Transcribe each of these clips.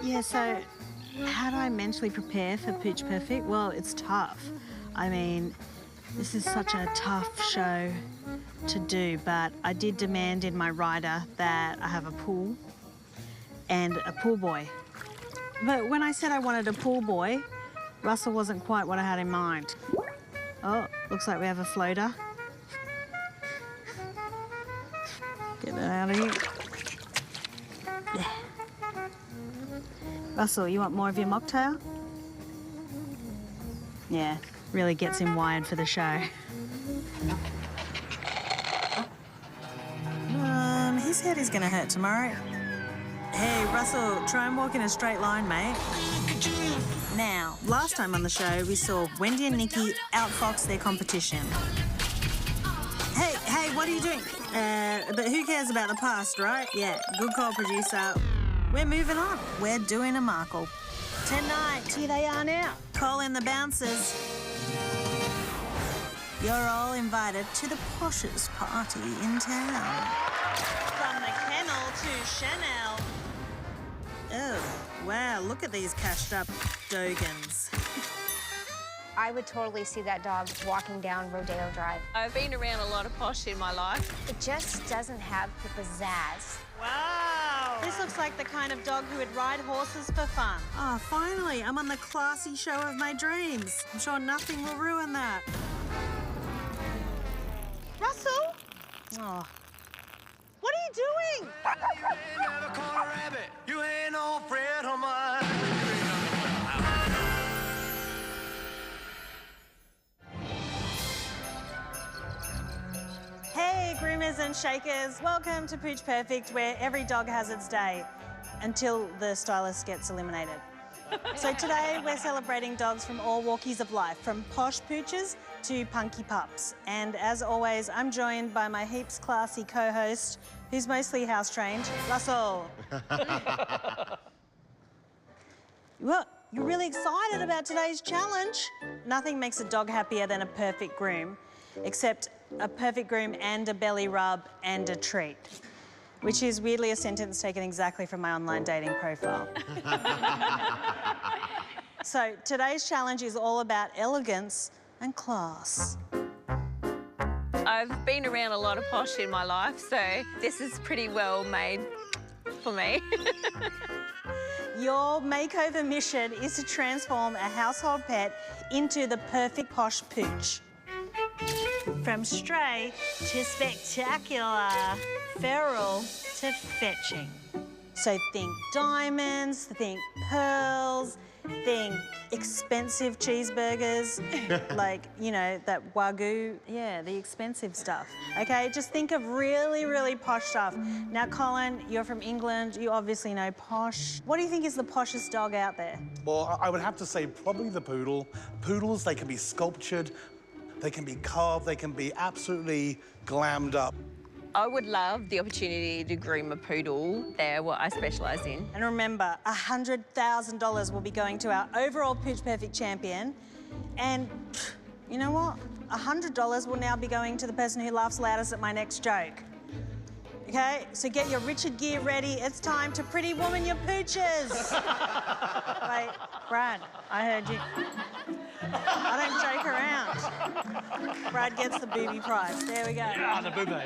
Yeah, so how do I mentally prepare for Pooch Perfect? Well, it's tough. I mean, this is such a tough show to do, but I did demand in my rider that I have a pool and a pool boy. But when I said I wanted a pool boy, Russell wasn't quite what I had in mind. Oh, looks like we have a floater. Get that out of here. Yeah. Russell, you want more of your mocktail? Yeah, really gets him wired for the show. His head is gonna hurt tomorrow. Hey, Russell, try and walk in a straight line, mate. Now, last time on the show, we saw Wendy and Nikki outfox their competition. Hey, what are you doing? But who cares about the past, right? Yeah, good call, producer. We're moving on. We're doing a Markle. Tonight, here they are now. Call in the bouncers. You're all invited to the poshest party in town. From the kennel to Chanel. Oh, wow, look at these cashed up Dogans. I would totally see that dog walking down Rodeo Drive. I've been around a lot of posh in my life. It just doesn't have the pizzazz. Wow. This looks like the kind of dog who would ride horses for fun. Oh, finally, I'm on the classy show of my dreams. I'm sure nothing will ruin that. Russell? Oh. What are you doing? You ain't no friend of mine. Hey, groomers and shakers. Welcome to Pooch Perfect, where every dog has its day until the stylist gets eliminated. So today we're celebrating dogs from all walkies of life, from posh pooches to punky pups. And as always, I'm joined by my heaps classy co-host, who's mostly house-trained, Russell. What? You're really excited about today's challenge? Nothing makes a dog happier than a perfect groom, except a perfect groom and a belly rub and a treat, which is weirdly a sentence taken exactly from my online dating profile. So today's challenge is all about elegance and class. I've been around a lot of posh in my life, so this is pretty well made for me. Your makeover mission is to transform a household pet into the perfect posh pooch. From stray to spectacular, feral to fetching. So think diamonds, think pearls, think expensive cheeseburgers, like, you know, that Wagyu, yeah, the expensive stuff, okay? Just think of really, really posh stuff. Now, Colin, you're from England, you obviously know posh. What do you think is the poshest dog out there? Well, I would have to say probably the poodle. Poodles, they can be sculptured, they can be carved, they can be absolutely glammed up. I would love the opportunity to groom a poodle. They're what I specialise in. And remember, $100,000 will be going to our overall Pooch Perfect champion. And you know what? $100 will now be going to the person who laughs loudest at my next joke. Okay, so get your Richard Gere ready. It's time to pretty woman your pooches. Wait, Brad, I heard you. I don't joke around. Brad gets the booby prize. There we go. Ah, the booby.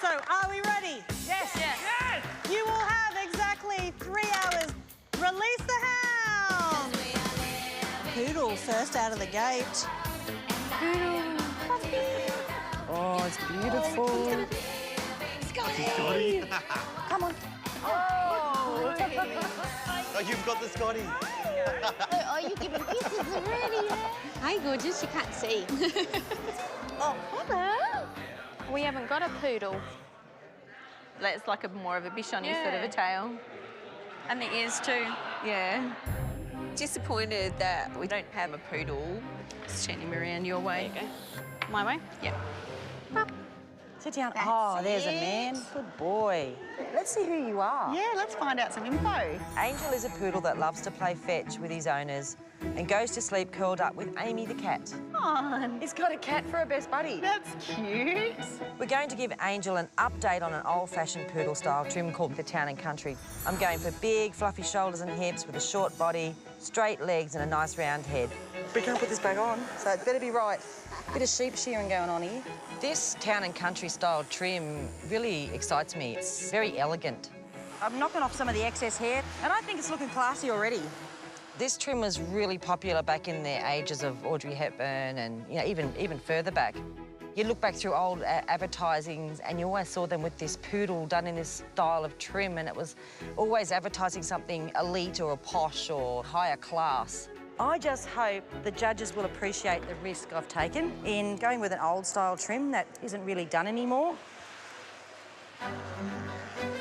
So, are we ready? Yes. Yes! You will have exactly 3 hours. Release the hound. Poodle first out of the gate. Poodle. Puppy. Oh, it's beautiful. Scotty. Come on. Oh, you've got the Scotty. Oh, you giving kisses already? Hi, gorgeous. You can't see. Oh, hello. We haven't got a poodle. That's like more of a Bichon sort of a tail. And the ears too. Yeah. Disappointed that we don't have a poodle. Just turn him around your way. There you go. My way? Yeah. Sit down. Oh, there's a man. Good boy. Let's see who you are. Yeah, let's find out some info. Angel is a poodle that loves to play fetch with his owners and goes to sleep curled up with Amy the cat. Come on. He's got a cat for a best buddy. That's cute. We're We're going to give Angel an update on an old-fashioned poodle-style trim called the Town and Country. I'm going for big, fluffy shoulders and hips with a short body, straight legs and a nice round head. We can't put this back on, so it better be right. Bit of sheep shearing going on here. This Town and Country style trim really excites me. It's very elegant. I'm knocking off some of the excess hair, and I think it's looking classy already. This trim was really popular back in the ages of Audrey Hepburn and, you know, even further back. You look back through old advertisings and you always saw them with this poodle done in this style of trim, and it was always advertising something elite or a posh or higher class. I just hope the judges will appreciate the risk I've taken in going with an old-style trim that isn't really done anymore.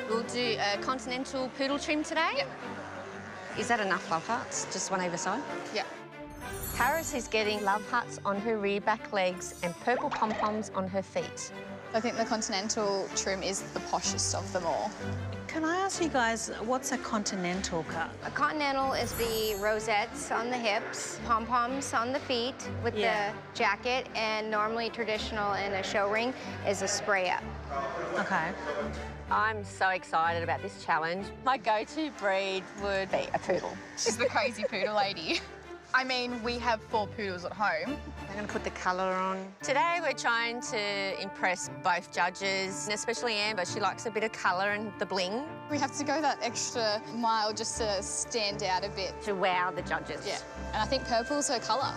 We'll do a continental poodle trim today. Yep. Is that enough love hearts? Just one either side? Yeah. Paris is getting love hearts on her rear back legs and purple pom-poms on her feet. I think the continental trim is the poshest of them all. Can I ask you guys, what's a continental cut? A continental is the rosettes on the hips, pom-poms on the feet with the jacket, and normally traditional in a show ring is a spray up. Okay. I'm so excited about this challenge. My go-to breed would be a poodle. She's the crazy poodle lady. I mean, we have 4 poodles at home. I'm gonna put the colour on. Today we're trying to impress both judges, and especially Amber. She likes a bit of colour and the bling. We have to go that extra mile just to stand out a bit. To wow the judges. Yeah, and I think purple's her colour.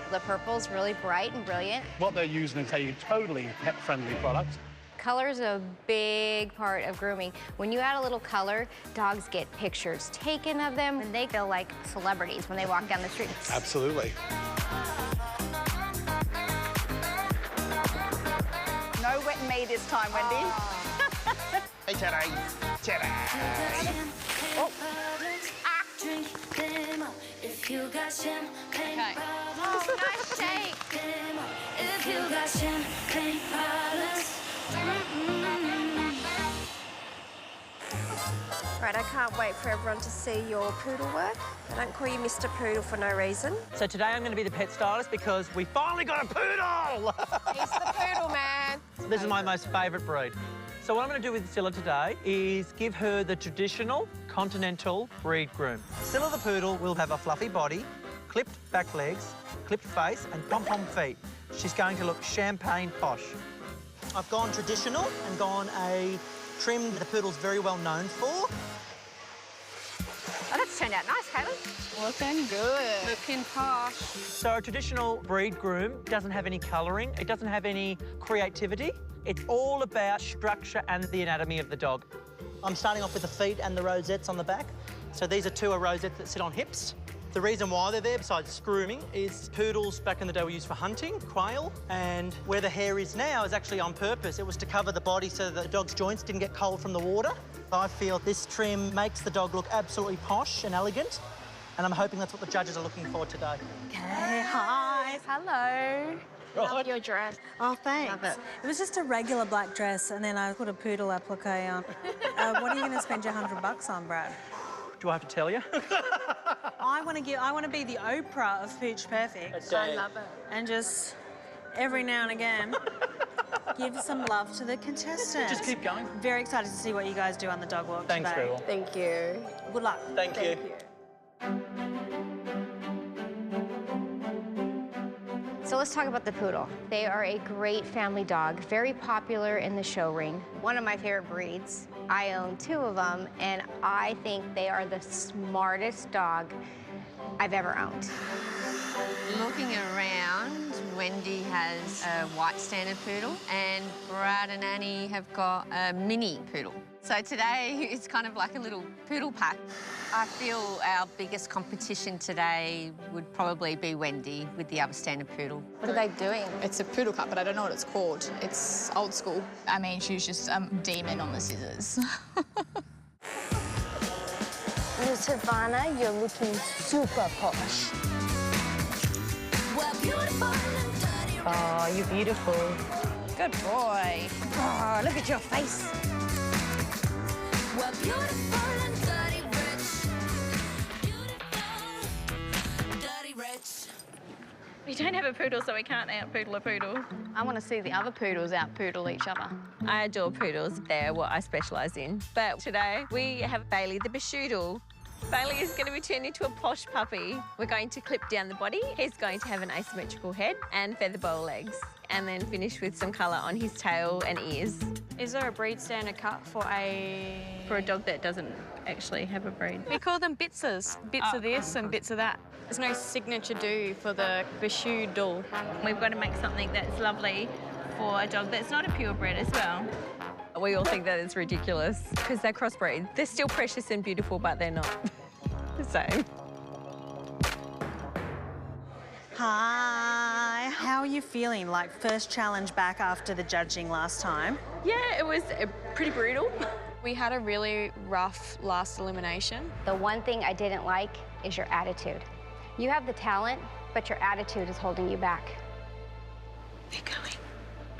The purple's really bright and brilliant. What they're using is a totally pet-friendly product. Colour is a big part of grooming. When you add a little colour, dogs get pictures taken of them, and they feel like celebrities when they walk down the streets. Absolutely. No wet and me this time, Wendy. Hey, Teddy. Teddy. Okay. Oh, nice shake. Right, I can't wait for everyone to see your poodle work. I don't call you Mr. Poodle for no reason. So today I'm going to be the pet stylist because we finally got a poodle! He's the poodle man. This is my most favourite breed. So what I'm going to do with Scylla today is give her the traditional continental breed groom. Scylla the poodle will have a fluffy body, clipped back legs, clipped face and pom-pom feet. She's going to look champagne posh. I've gone traditional and gone a trim the poodle's very well known for. Oh, that's turned out nice, Caitlin. Looking good. Looking posh. So a traditional breed groom doesn't have any colouring, it doesn't have any creativity. It's all about structure and the anatomy of the dog. I'm starting off with the feet and the rosettes on the back. So these are 2 rosettes that sit on hips. The reason why they're there, besides grooming, is poodles back in the day were used for hunting, quail, and where the hair is now is actually on purpose. It was to cover the body so that the dog's joints didn't get cold from the water. I feel this trim makes the dog look absolutely posh and elegant, and I'm hoping that's what the judges are looking for today. Okay, hi. Hello. Love your dress. Oh, thanks. Love it. It was just a regular black dress, and then I put a poodle applique on. What are you going to spend your $100 on, Brad? Do I have to tell you? I want to be the Oprah of Pooch Perfect. I love it. And just every now and again give some love to the contestants. Just keep going. Very excited to see what you guys do on the dog walk Thanks, today. Gretel. Thank you. Good luck. Thank you. So let's talk about the poodle. They are a great family dog, very popular in the show ring. One of my favorite breeds. I own 2 of them, and I think they are the smartest dog I've ever owned. Looking around, Wendy has a white standard poodle and Brad and Annie have got a mini poodle. So today it's kind of like a little poodle pack. I feel our biggest competition today would probably be Wendy with the other standard poodle. What are they doing? It's a poodle cut, but I don't know what it's called. It's old school. I mean, she's just a demon on the scissors. Miss Havana, you're looking super posh. Oh, you're beautiful. Good boy. Oh, look at your face. We're beautiful and dirty rich. Beautiful, dirty rich. We don't have a poodle, so we can't out-poodle a poodle. I want to see the other poodles out-poodle each other. I adore poodles. They're what I specialise in. But today we have Bailey the Bashoodle. Bailey is going to be turned into a posh puppy. We're going to clip down the body. He's going to have an asymmetrical head and feather boa legs, and then finish with some colour on his tail and ears. Is there a breed standard cut for a dog that doesn't actually have a breed? We call them bitses. Bits of this and bits of that. There's no signature do for the Bashoodle. We've got to make something that's lovely for a dog that's not a purebred as well. We all think that it's ridiculous because they're crossbreed. They're still precious and beautiful, but they're not the same. Hi. How are you feeling? Like first challenge back after the judging last time? Yeah, it was pretty brutal. We had a really rough last elimination. The one thing I didn't like is your attitude. You have the talent, but your attitude is holding you back. They're going.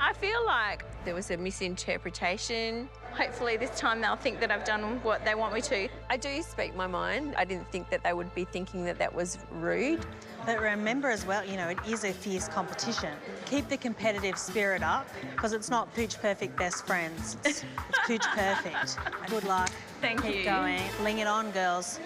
I feel like there was a misinterpretation. Hopefully this time they'll think that I've done what they want me to. I do speak my mind. I didn't think that they would be thinking that that was rude. But remember as well, you know, it is a fierce competition. Keep the competitive spirit up, because it's not Pooch Perfect best friends. It's Pooch Perfect. Good luck. Thank you. Keep going. Bling it on, girls.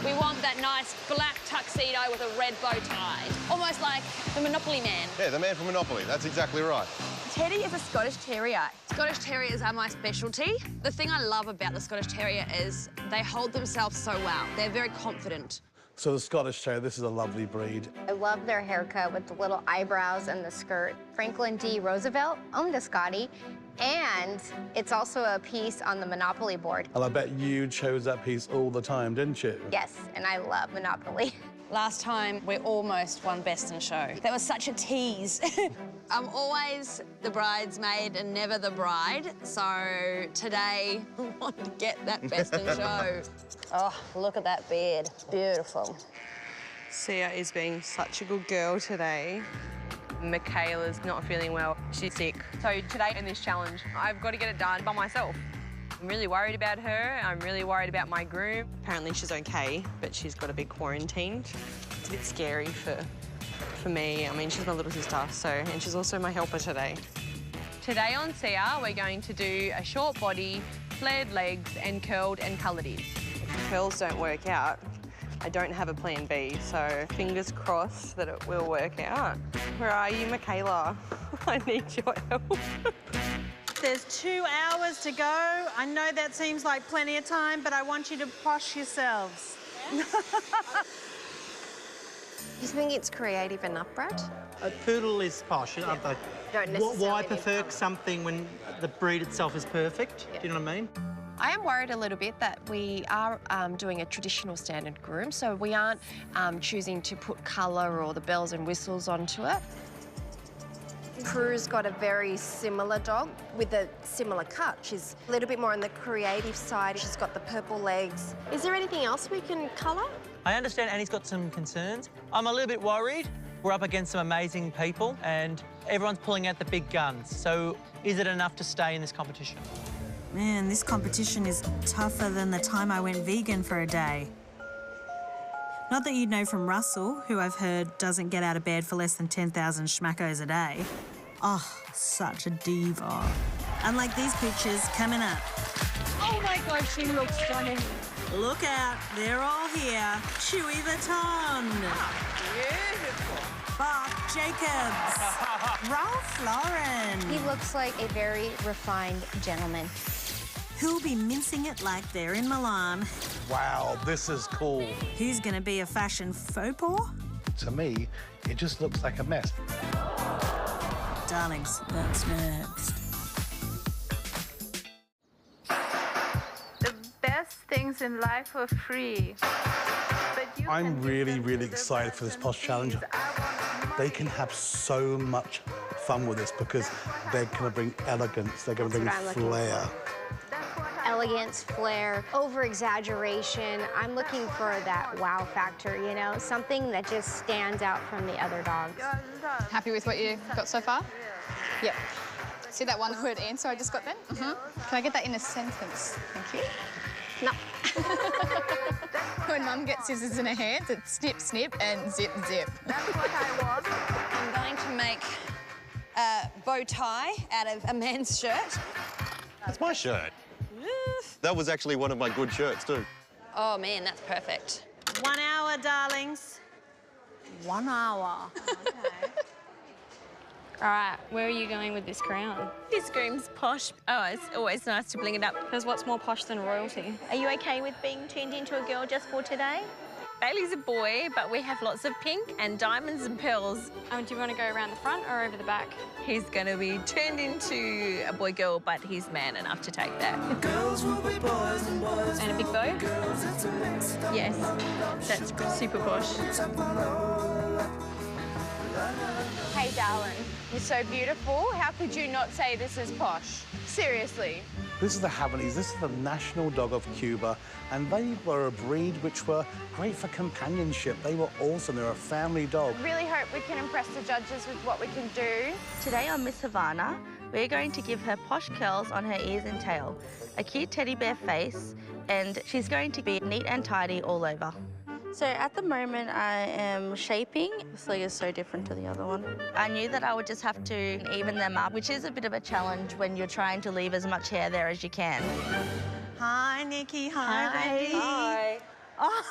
We want that nice black tuxedo with a red bow tie. Almost like the Monopoly man. Yeah, the man from Monopoly. That's exactly right. Teddy is a Scottish Terrier. Scottish Terriers are my specialty. The thing I love about the Scottish Terrier is they hold themselves so well. They're very confident. So the Scottish Terrier, this is a lovely breed. I love their haircut with the little eyebrows and the skirt. Franklin D. Roosevelt owned a Scottie, and it's also a piece on the Monopoly board. And I bet you chose that piece all the time, didn't you? Yes, and I love Monopoly. Last time, we almost won Best in Show. That was such a tease. I'm always the bridesmaid and never the bride, so today I want to get that Best in Show. Oh, look at that beard. Beautiful. Sia is being such a good girl today. Michaela's not feeling well. She's sick. So today in this challenge, I've got to get it done by myself. I'm really worried about her. I'm really worried about my groom. Apparently she's okay, but she's got to be quarantined. It's a bit scary for me. I mean, she's my little sister, so, and she's also my helper today. Today on Sia, we're going to do a short body, flared legs, and curled and coloured ears. If the curls don't work out, I don't have a plan B, so fingers crossed that it will work out. Where are you, Michaela? I need your help. There's 2 hours to go. I know that seems like plenty of time, but I want you to posh yourselves. You think it's creative enough, Brad? A poodle is posh. Don't Why necessarily prefer need something when the breed itself is perfect? Yeah. Do you know what I mean? I am worried a little bit that we are doing a traditional standard groom, so we aren't choosing to put colour or the bells and whistles onto it. Prue's got a very similar dog with a similar cut. She's a little bit more on the creative side. She's got the purple legs. Is there anything else we can colour? I understand Annie's got some concerns. I'm a little bit worried. We're up against some amazing people and everyone's pulling out the big guns. So is it enough to stay in this competition? Man, this competition is tougher than the time I went vegan for a day. Not that you'd know from Russell, who I've heard doesn't get out of bed for less than 10,000 schmackos a day. Oh, such a diva. Unlike these pictures coming up. Oh my God, she looks stunning. Look out, they're all here. Chewy Vuitton. Beautiful. Bach Jacobs. Ralph Lauren. He looks like a very refined gentleman. Who'll be mincing it like they're in Milan? Wow, this is cool. Who's gonna be a fashion faux pas? To me, it just looks like a mess. Darlings, that's next. The best things in life are free. I'm really, really excited for this Posh Challenge. They can have so much fun with this because they're going to bring elegance, they're going to bring flair. Elegance, flair, over-exaggeration. I'm looking for that wow factor, you know, something that just stands out from the other dogs. Happy with what you got so far? Yep. See that one word answer I just got then? Can I get that in a sentence? Thank you. No. When Mum gets scissors in her hands, it's snip, snip, and zip, zip. That's what I was. I'm going to make a bow tie out of a man's shirt. That's my shirt. That was actually one of my good shirts too. Oh, man, that's perfect. 1 hour, darlings. 1 hour. All right, where are you going with this crown? This groom's posh. Oh, it's always nice to bling it up. Because what's more posh than royalty? Are you okay with being turned into a girl just for today? Bailey's a boy, but we have lots of pink and diamonds and pearls. Do you want to go around the front or over the back? He's going to be turned into a boy-girl, but he's man enough to take that. Girls will be boys and boys. And a big bow? Yes, that's super posh. Hey, darling, you're so beautiful. How could you not say this is posh? Seriously. This is the Havanese. This is the national dog of Cuba, and they were a breed which were great for companionship. They were awesome. They're a family dog. Really hope we can impress the judges with what we can do. Today on Miss Havana, we're going to give her posh curls on her ears and tail, a cute teddy bear face, and she's going to be neat and tidy all over. So at the moment, I am shaping. This leg is so different to the other one. I knew that I would just have to even them up, which is a bit of a challenge when you're trying to leave as much hair there as you can. Hi, Nikki. Hi, Wendy. Hi. Oh.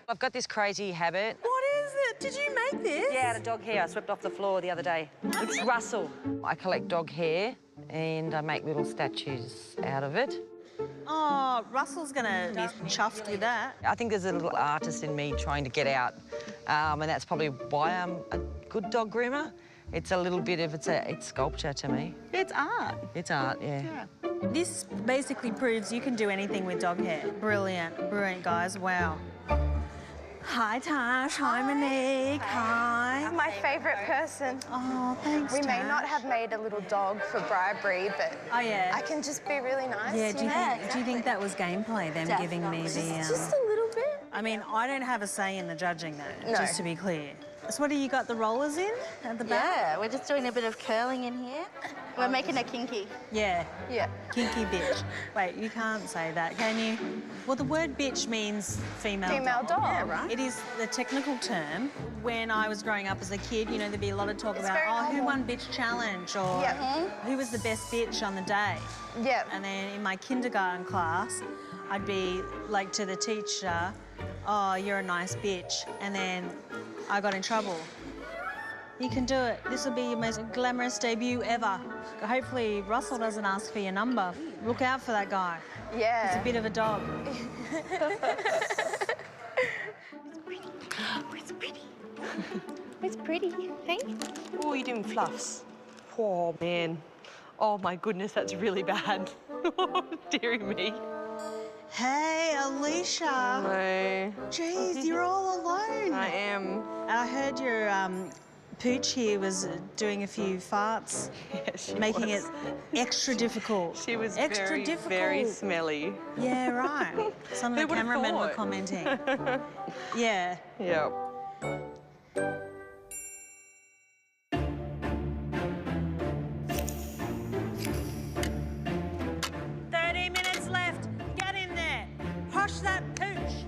I've got this crazy habit. What is it? Did you make this? Yeah, out of dog hair. I swept off the floor the other day. It's Russell. I collect dog hair and I make little statues out of it. Oh, Russell's gonna be chuffed with that. I think there's a little artist in me trying to get out, and that's probably why I'm a good dog groomer. It's a little bit of, it's sculpture to me. It's art. It's art, yeah. This basically proves you can do anything with dog hair. Brilliant, brilliant, guys, wow. Hi, Tash. Hi, Monique. Hi. I'm my favourite person. Oh, thanks, We may Tash. not have made a little dog for bribery, but Oh, yeah. I can just be really nice. Yeah, do you think that was gameplay, them giving me the... Just a little bit. I mean, I don't have a say in the judging, though, No. just to be clear. So what do you got the rollers in at the back? Yeah, we're just doing a bit of curling in here. We're making it kinky. Yeah. Yeah. Kinky bitch. Wait, you can't say that, can you? Well, the word bitch means female Female dog. Yeah, right. It is the technical term. When I was growing up as a kid, you know, there'd be a lot of talk about, very oh, who normal. won bitch challenge, or who was the best bitch on the day. Yeah. And then in my kindergarten class, I'd be like to the teacher, oh, you're a nice bitch. And then I got in trouble. You can do it. This will be your most glamorous debut ever. Hopefully Russell doesn't ask for your number. Look out for that guy. Yeah. He's a bit of a dog. It's pretty. It's pretty. Hey. Oh, you're doing fluffs. Oh, man. Oh, my goodness, that's really bad. Deary me. Hey, Alicia. No. Jeez, you're all alone. I am. And I heard your Pooch here was doing a few farts, making it extra difficult. She was extra very, difficult. very smelly. Yeah, right. Some of Who the would've cameramen were thought? commenting. Yeah. Yeah. That Pooch.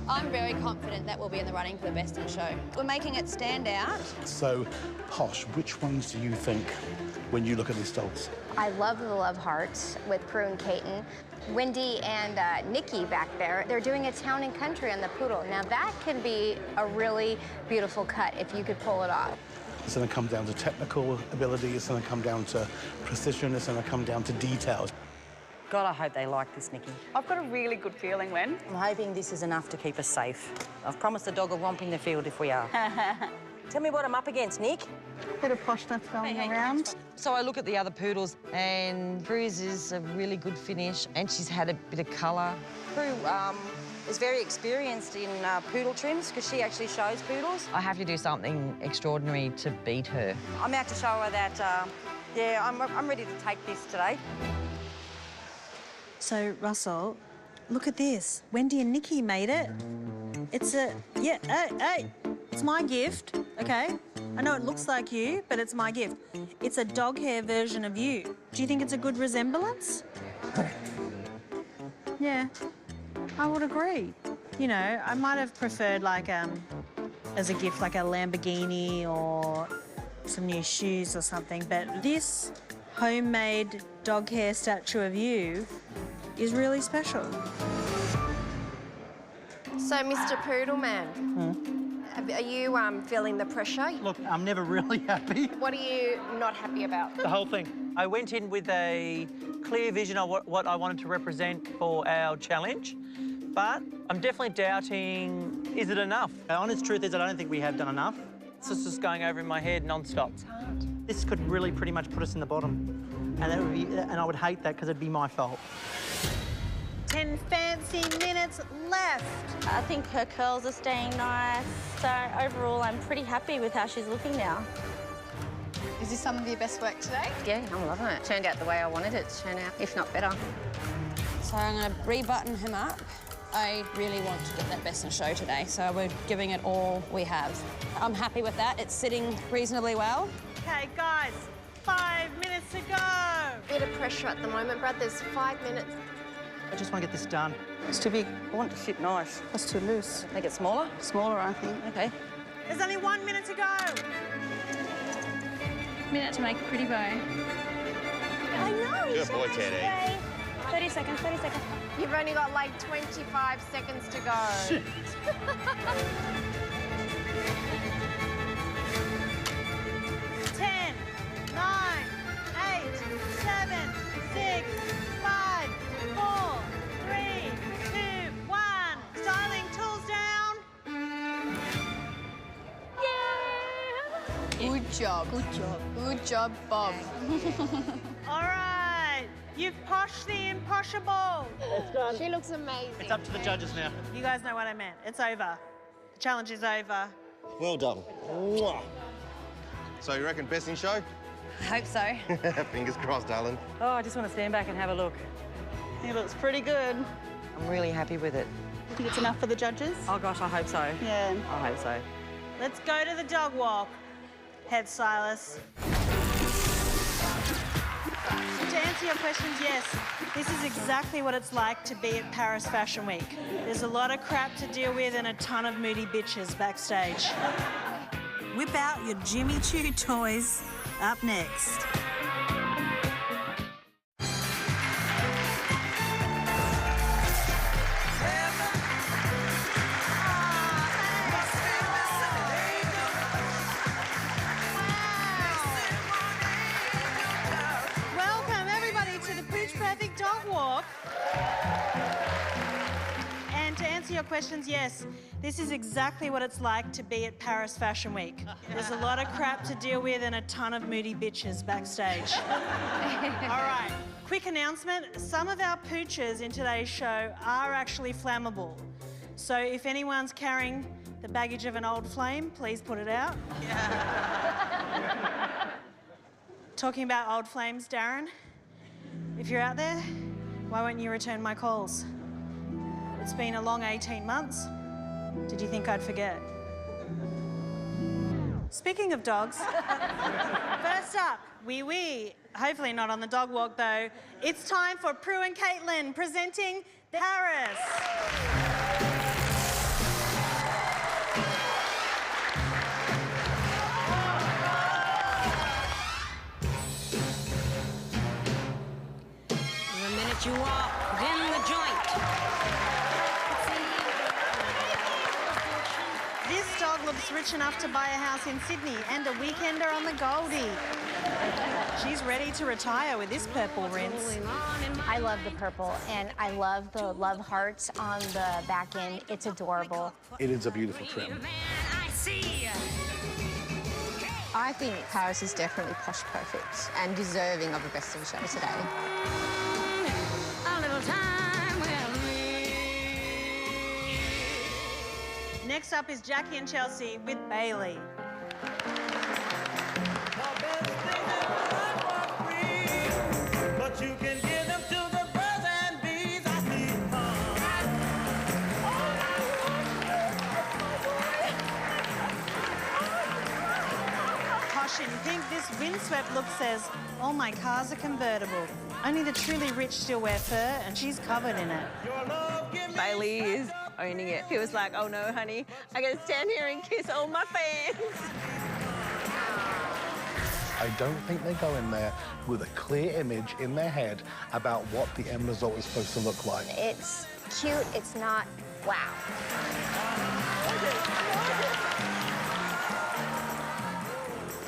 I'm very confident that we'll be in the running for the best in show. We're making it stand out. So, Posh, which ones do you think when you look at these dogs? I love the love hearts with Prue and Caton. Wendy and Nikki back there, they're doing a town and country on the poodle. Now that can be a really beautiful cut if you could pull it off. It's going to come down to technical ability, it's going to come down to precision, it's going to come down to details. God, I hope they like this, Nikki. I've got a really good feeling, Wen. I'm hoping this is enough to keep us safe. I've promised the dog a romp in the field if we are. Tell me what I'm up against, Nick. Bit of poshness going around. So I look at the other poodles, and Prue's is a really good finish, and she's had a bit of colour. Prue is very experienced in poodle trims because she actually shows poodles. I have to do something extraordinary to beat her. I'm out to show her that, yeah, I'm ready to take this today. So, Russell, look at this. Wendy and Nikki made it. It's a... Yeah, hey, it's my gift, OK? I know it looks like you, but it's my gift. It's a dog hair version of you. Do you think it's a good resemblance? Yeah, I would agree. You know, I might have preferred like as a gift like a Lamborghini or some new shoes or something, but this homemade dog hair statue of you is really special. So, Mr. Poodle Man, are you feeling the pressure? Look, I'm never really happy. What are you not happy about? The whole thing. I went in with a clear vision of what I wanted to represent for our challenge, but I'm definitely doubting, is it enough? The honest truth is I don't think we have done enough. It's just going over in my head non-stop. It's hard. This could really pretty much put us in the bottom, and I would hate that because it'd be my fault. 10 fancy minutes left. I think her curls are staying nice. So overall, I'm pretty happy with how she's looking now. Is this some of your best work today? Yeah, I'm loving it. Turned out the way I wanted it to turn out, if not better. So I'm going to rebutton him up. I really want to get that best in show today, so we're giving it all we have. I'm happy with that. It's sitting reasonably well. Okay, guys, 5 minutes to go. Bit of pressure at the moment, Brad. There's 5 minutes. I just want to get this done. It's too big. I want it to fit nice. That's too loose. Make it smaller? Smaller, I think. Okay. There's only 1 minute to go. Minute to make a pretty bow. I know. Good boy, Teddy. 30 seconds, 30 seconds. You've only got like 25 seconds to go. Shit. 10, 9, 8, 7, 6, 5, 4, 3, 2, 1. Styling tools down. Good job. Good job. Good job, Bob. All right. You've poshed the impossible. It's done. She looks amazing. It's up to the judges now. You guys know what I meant. It's over. The challenge is over. Well done. Mwah. So you reckon best in show? I hope so. Fingers crossed, darling. Oh, I just want to stand back and have a look. He looks pretty good. I'm really happy with it. You think it's enough for the judges? Oh, gosh, I hope so. Yeah. I hope so. Let's go to the dog walk. Head stylist. To answer your questions, yes, this is exactly what it's like to be at Paris Fashion Week. There's a lot of crap to deal with and a ton of moody bitches backstage. Whip out your Jimmy Choo toys. Up next. Welcome, everybody, to the Pooch Perfect Dog Walk. And to answer your questions, yes, this is exactly what it's like to be at Paris Fashion Week. There's a lot of crap to deal with and a ton of moody bitches backstage. All right, quick announcement. Some of our pooches in today's show are actually flammable. So if anyone's carrying the baggage of an old flame, please put it out. Talking about old flames, Darren, if you're out there, why won't you return my calls? It's been a long 18 months. Did you think I'd forget? Speaking of dogs, first up, Wee Wee. Hopefully not on the dog walk, though. It's time for Prue and Caitlin presenting Paris. The minute you walk in the joint. This dog looks rich enough to buy a house in Sydney and a weekender on the Goldie. She's ready to retire with this purple rinse. I love the purple, and I love the love hearts on the back end. It's adorable. It is a beautiful trim. I think Paris is definitely posh perfect and deserving of a best in show today. Next up is Jackie and Chelsea with Bailey. But you can give them to the birds and bees. I see posh in pink, this windswept look says, all my cars are convertible. Only the truly rich still wear fur, and she's covered in it. Bailey is owning it. He was like, oh no, honey, I gotta stand here and kiss all my fans. I don't think they go in there with a clear image in their head about what the end result is supposed to look like. It's cute, it's not wow.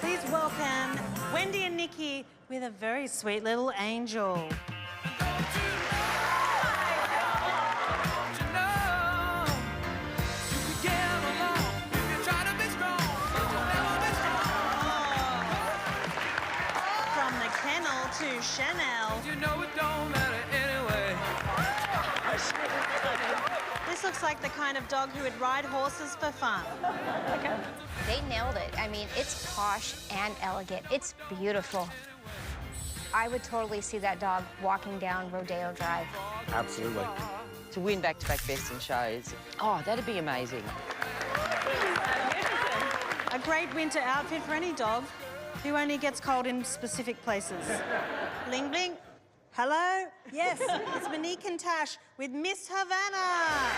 Please welcome Wendy and Nikki with a very sweet little angel. To Chanel. You know it don't matter anyway. This looks like the kind of dog who would ride horses for fun. Okay. They nailed it. I mean, it's posh and elegant. It's beautiful. I would totally see that dog walking down Rodeo Drive. Absolutely. To win back-to-back best in shows, oh, that'd be amazing. A great winter outfit for any dog who only gets cold in specific places. Bling, bling. Hello? Yes, it's Monique and Tash with Miss Havana.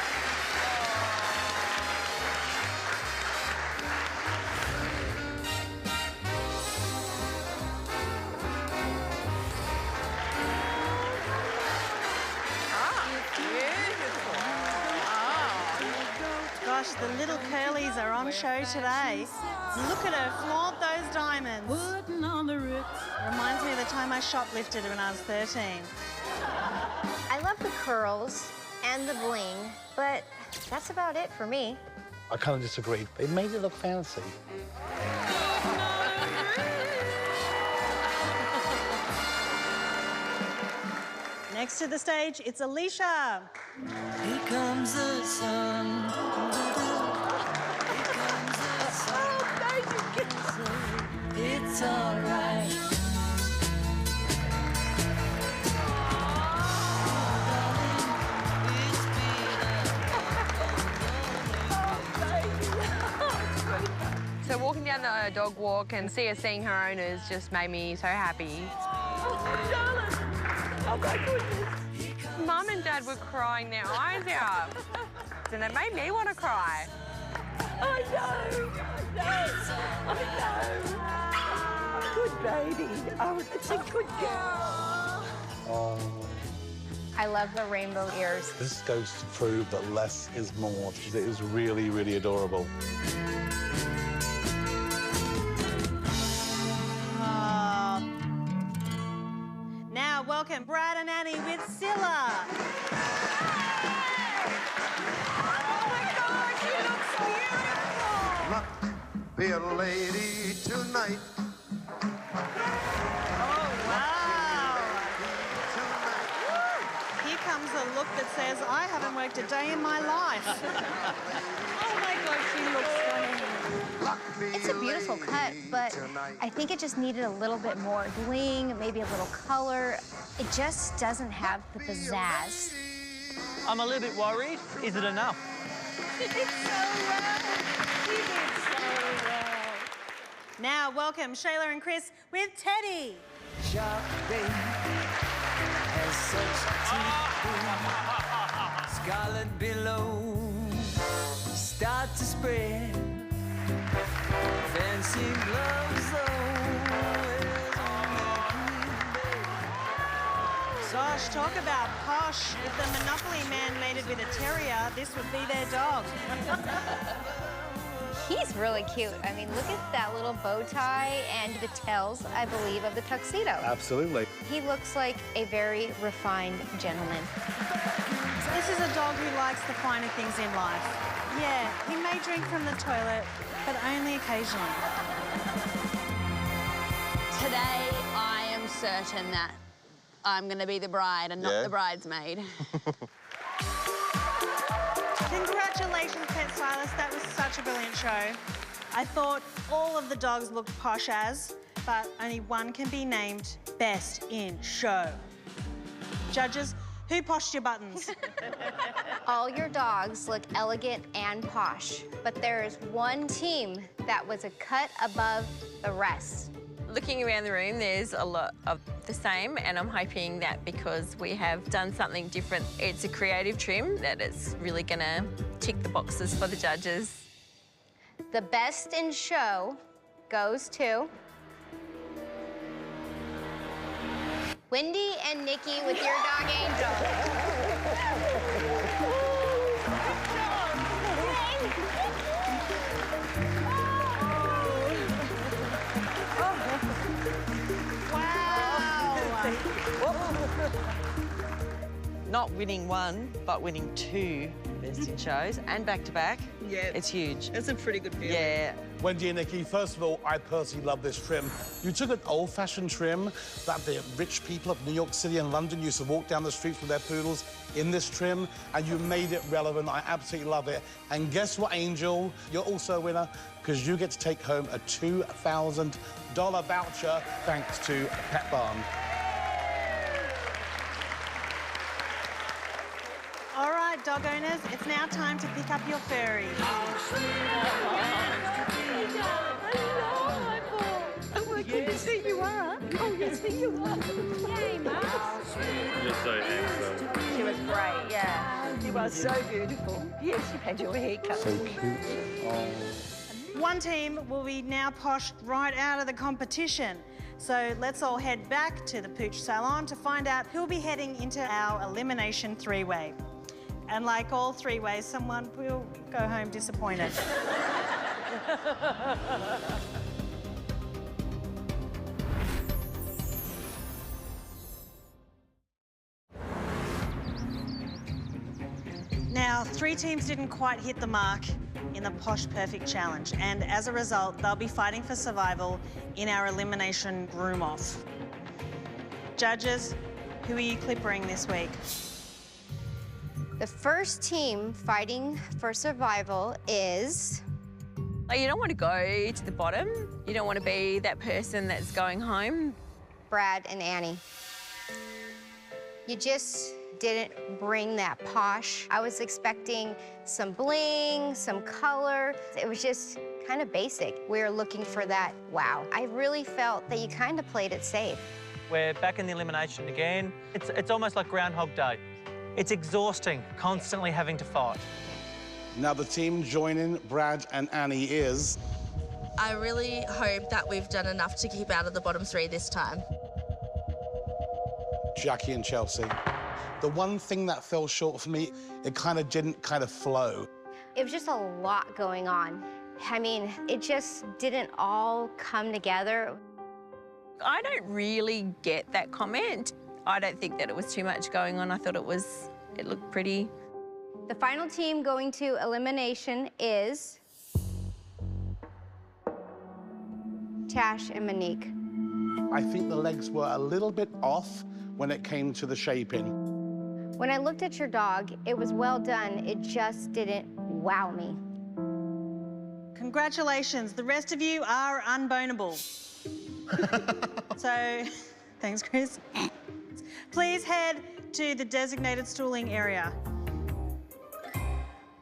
Gosh, the little curlies are on show today. Look at her flaunt those diamonds. Reminds me of the time I shoplifted when I was 13. I love the curls and the bling, but that's about it for me. I kind of disagree. They made it look fancy. Next to the stage, it's Alicia. Here comes the sun. It's all right. So walking down the dog walk and see her seeing her owners just made me so happy. Oh my goodness. Mum and Dad were crying their eyes out. And it made me want to cry. I know. Good baby. Oh, it's a good girl. Oh. I love the rainbow ears. This goes to prove that less is more. It is really, really adorable. Now welcome Brad and Annie with Scylla. Be a lady tonight. Oh, wow. Here comes a look that says, I haven't worked a day in my life. Oh, my God, she looks stunning. It's a beautiful cut, but I think it just needed a little bit more bling, maybe a little color. It just doesn't have the pizzazz. I'm a little bit worried. Is it enough? She did so well. She did so well. Now, welcome Shayla and Chris with Teddy. Sharp babe has such teeth. Scarlet billows start to spread. Fancy gloves, Gosh, talk about posh. If the Monopoly man made it with a terrier, this would be their dog. He's really cute. I mean, look at that little bow tie and the tails, I believe, of the tuxedo. Absolutely. He looks like a very refined gentleman. This is a dog who likes the finer things in life. Yeah, he may drink from the toilet, but only occasionally. Today, I am certain that I'm going to be the bride and not the bridesmaid. Congratulations, Pet Stylist. That was such a brilliant show. I thought all of the dogs looked posh as, but only one can be named Best in Show. Judges, Who poshed your buttons? All your dogs look elegant and posh, but there is one team that was a cut above the rest. Looking around the room, there's a lot of the same, and I'm hoping that because we have done something different, it's a creative trim, that it's really gonna tick the boxes for the judges. The best in show goes to Wendy and Nikki with your dog Angel. Not winning one, but winning two best in shows and back-to-back. Yeah. It's huge. It's a pretty good feeling. Yeah. Wendy and Nikki, first of all, I personally love this trim. You took an old-fashioned trim that the rich people of New York City and London used to walk down the streets with their poodles in this trim, and you made it relevant. I absolutely love it. And guess what, Angel? You're also a winner because you get to take home a $2,000 voucher thanks to Pet Barn. All right, dog owners, it's now time to pick up your furry. Yes, here you are. Oh, yes, here you are. Yay, Mum. You're so handsome. She was great, yeah. You are so beautiful. Yes, you've had your hair cut. So cute. Oh. One team will be now poshed right out of the competition. So let's all head back to the Pooch Salon to find out who'll be heading into our elimination three-way. And like all three-ways, someone will go home disappointed. Now, 3 teams didn't quite hit the mark in the Posh Perfect Challenge, and as a result, they'll be fighting for survival in our elimination groom-off. Judges, who are you clippering this week? The first team fighting for survival is... Like, you don't want to go to the bottom. You don't want to be that person that's going home. Brad and Annie. You just didn't bring that posh. I was expecting some bling, some color. It was just kind of basic. We were looking for that wow. I really felt that you kind of played it safe. We're back in the elimination again. It's almost like Groundhog Day. It's exhausting, constantly having to fight. Now the team joining Brad and Annie is... I really hope that we've done enough to keep out of the bottom 3 this time. Jackie and Chelsea. The one thing that fell short for me, it kind of didn't flow. It was just a lot going on. I mean, it just didn't all come together. I don't really get that comment. I don't think that it was too much going on. I thought it looked pretty. The final team going to elimination is Tash and Monique. I think the legs were a little bit off when it came to the shaping. When I looked at your dog, it was well done. It just didn't wow me. Congratulations, the rest of you are unbonable. So, thanks, Chris. Please head to the designated stooling area.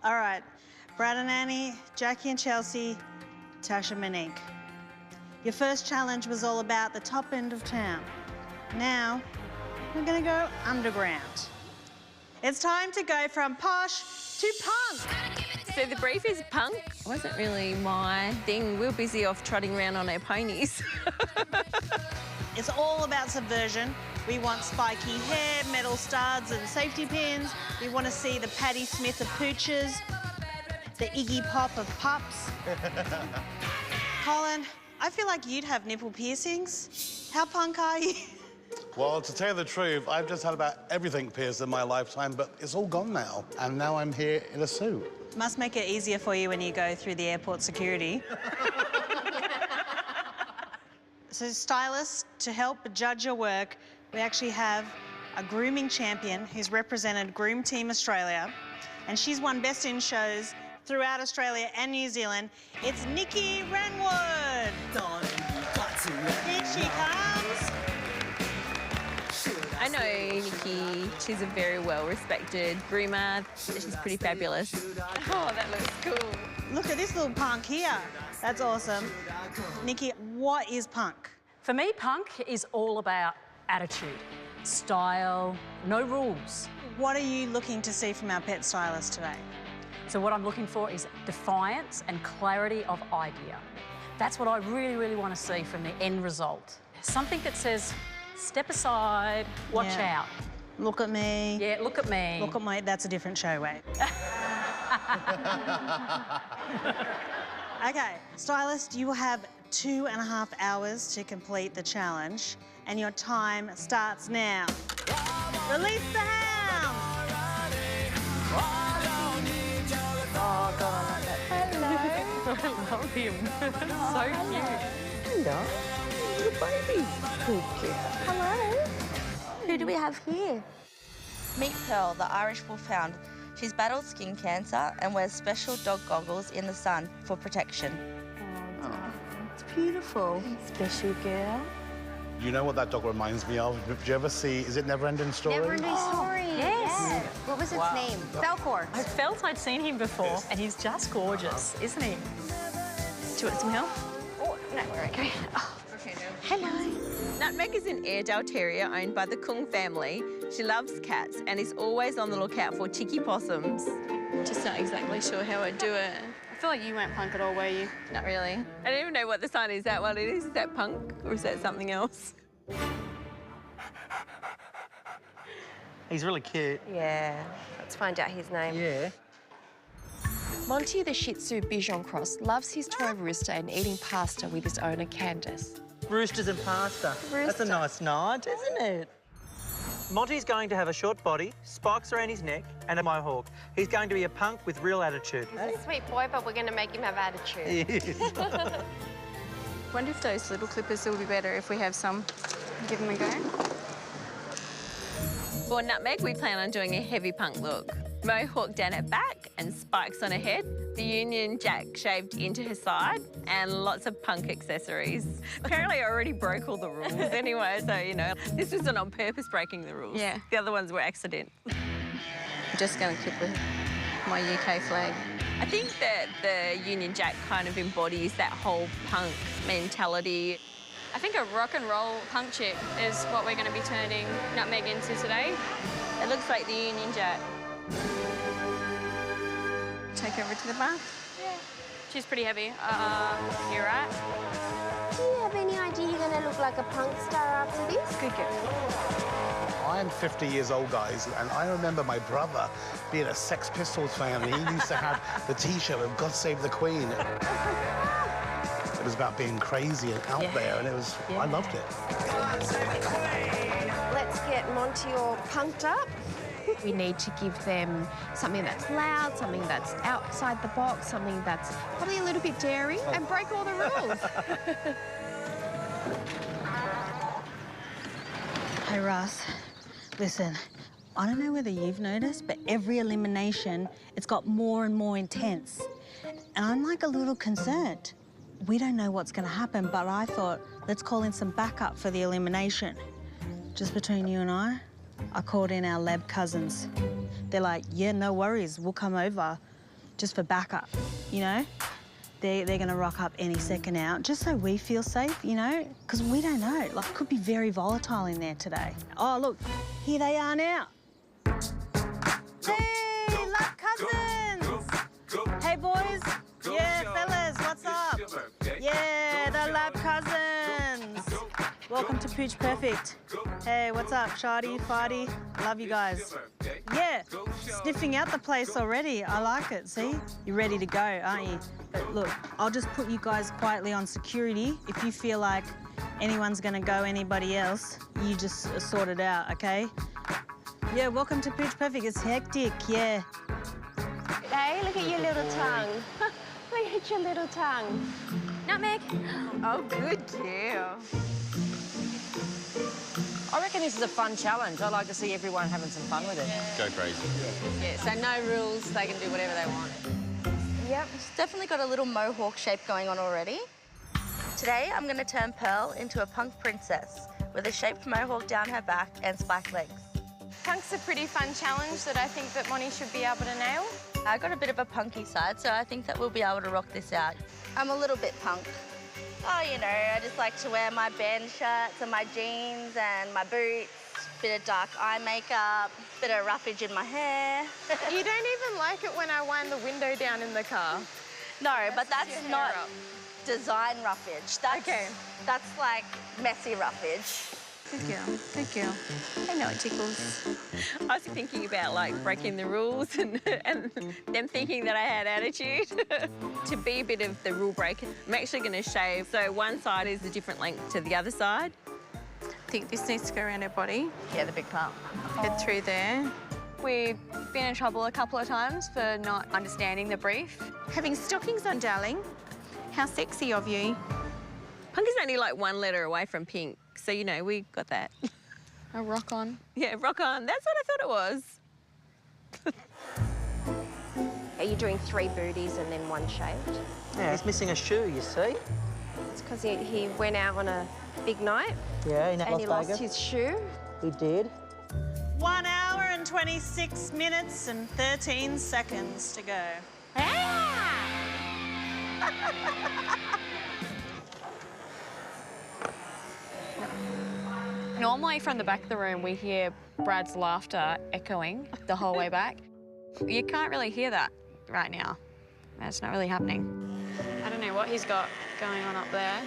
All right, Brad and Annie, Jackie and Chelsea, Tash and Monique. Your first challenge was all about the top end of town. Now, we're gonna go underground. It's time to go from posh to punk. So the brief is punk. It wasn't really my thing. We were busy off trotting around on our ponies. It's all about subversion. We want spiky hair, metal studs and safety pins. We want to see the Patti Smith of Pooches, the Iggy Pop of Pups. Colin, I feel like you'd have nipple piercings. How punk are you? Well, to tell you the truth, I've just had about everything pierced in my lifetime, but it's all gone now. And now I'm here in a suit. Must make it easier for you when you go through the airport security. So, stylists, to help judge your work, we actually have a grooming champion who's represented Groom Team Australia, and she's won Best in Shows throughout Australia and New Zealand. It's Nikki Renwood. Here she comes. I know Nikki Nutty. She's a very well-respected groomer. She's pretty fabulous. Oh, that looks cool. Look at this little punk here. That's awesome. Nikki, what is punk? For me, punk is all about attitude, style, no rules. What are you looking to see from our pet stylist today? So what I'm looking for is defiance and clarity of idea. That's what I really, really want to see from the end result. Something that says, step aside, watch out. Look at me. Yeah, look at me. Look at my... That's a different show, wait. OK, stylist, you will have 2.5 hours to complete the challenge, and your time starts now. Release the hound! Oh, God, I love that. Hello. I love him. So cute. Hello. Little baby. Hello. Who do we have here? Meet Pearl, the Irish Wolfhound. She's battled skin cancer and wears special dog goggles in the sun for protection. Oh, it's beautiful. Special girl. You know what that dog reminds me of? Did you ever see, is it Never-Ending Story? Never-Ending Story. Yes. Yeah. What was its name? Falcor. I felt I'd seen him before, and he's just gorgeous, isn't he? Do you want some help? Oh, no, we're okay. Oh. Hello. Nutmeg is an Airedale Terrier owned by the Kung family. She loves cats and is always on the lookout for chicky possums. Just not exactly sure how I'd do it. I feel like you weren't punk at all, were you? Not really. I don't even know what the sign is. That what it is? Is that punk or is that something else? He's really cute. Yeah. Let's find out his name. Yeah. Monty, the Shih Tzu Bichon Cross, loves his toy rooster and eating pasta with his owner, Candace. Roosters and pasta. That's a nice nod, isn't it? Monty's going to have a short body, spikes around his neck, and a mohawk. He's going to be a punk with real attitude. He's a sweet boy, but we're going to make him have attitude. Wonder if those little clippers will be better if we have some. Give them a go. For Nutmeg, we plan on doing a heavy punk look. Mohawk down her back and spikes on her head, the Union Jack shaved into her side, and lots of punk accessories. Apparently, I already broke all the rules anyway, so, you know, this wasn't on purpose breaking the rules. Yeah. The other ones were accident. I'm just going to clip with my UK flag. I think that the Union Jack kind of embodies that whole punk mentality. I think a rock and roll punk chick is what we're going to be turning Nutmeg into today. It looks like the Union Jack. Take her over to the bar. Yeah. She's pretty heavy. You're right. Do you have any idea you're going to look like a punk star after this? Good girl. I am 50 years old, guys, and I remember my brother being a Sex Pistols fan, and he used to have the T-shirt of God Save the Queen. It was about being crazy and out there, and it was, I loved it. Let's get Monty all punked up. We need to give them something that's loud, something that's outside the box, something that's probably a little bit daring, and break all the rules. Hey, Russ, listen, I don't know whether you've noticed, but every elimination, it's got more and more intense. And I'm like a little concerned. We don't know what's going to happen, but I thought, let's call in some backup for the elimination. Just between you and I called in our lab cousins. They're like, yeah, no worries, we'll come over just for backup, you know? They're going to rock up any second now, just so we feel safe, you know? Because we don't know. Like, it could be very volatile in there today. Oh, look, here they are now. Hey, lab cousins! Hey, boys. Yeah, fellas, what's up? Yeah, the lab cousins. Welcome to Pooch Perfect. Hey, what's up, Shardy, Farty? Love you guys. Yeah, sniffing out the place already. I like it, see? You're ready to go, aren't you? But look, I'll just put you guys quietly on security. If you feel like anyone's gonna go anybody else, you just sort it out, okay? Yeah, welcome to Pooch Perfect. It's hectic, yeah. Hey, look at your little tongue. Look at your little tongue. Nutmeg. Oh, good girl. I reckon this is a fun challenge. I like to see everyone having some fun with it. Go crazy. Yeah, so no rules, they can do whatever they want. Yep, it's definitely got a little mohawk shape going on already. Today, I'm going to turn Pearl into a punk princess with a shaped mohawk down her back and spiked legs. Punk's a pretty fun challenge that I think that Moni should be able to nail. I got a bit of a punky side, so I think that we'll be able to rock this out. I'm a little bit punk. Oh, you know, I just like to wear my band shirts and my jeans and my boots, bit of dark eye makeup, bit of roughage in my hair. You don't even like it when I wind the window down in the car. No, but that's not design roughage. That's like messy roughage. Good girl, good girl. I know it tickles. I was thinking about like breaking the rules and them thinking that I had attitude. To be a bit of the rule breaker, I'm actually going to shave. So one side is a different length to the other side. I think this needs to go around her body. Yeah, the big part. Head through there. We've been in trouble a couple of times for not understanding the brief. Having stockings on, darling. How sexy of you. Punk is only like one letter away from pink, so, you know, we got that. A rock on. Yeah, rock on. That's what I thought it was. Are you doing 3 booties and then 1 shaved? Yeah, he's missing a shoe, you see. It's because he went out on a big night. Yeah, in and Las he Vegas. lost his shoe. He did. 1 hour and 26 minutes and 13 seconds to go. Normally from the back of the room, we hear Brad's laughter echoing the whole way back. You can't really hear that right now. That's not really happening. I don't know what he's got going on up there.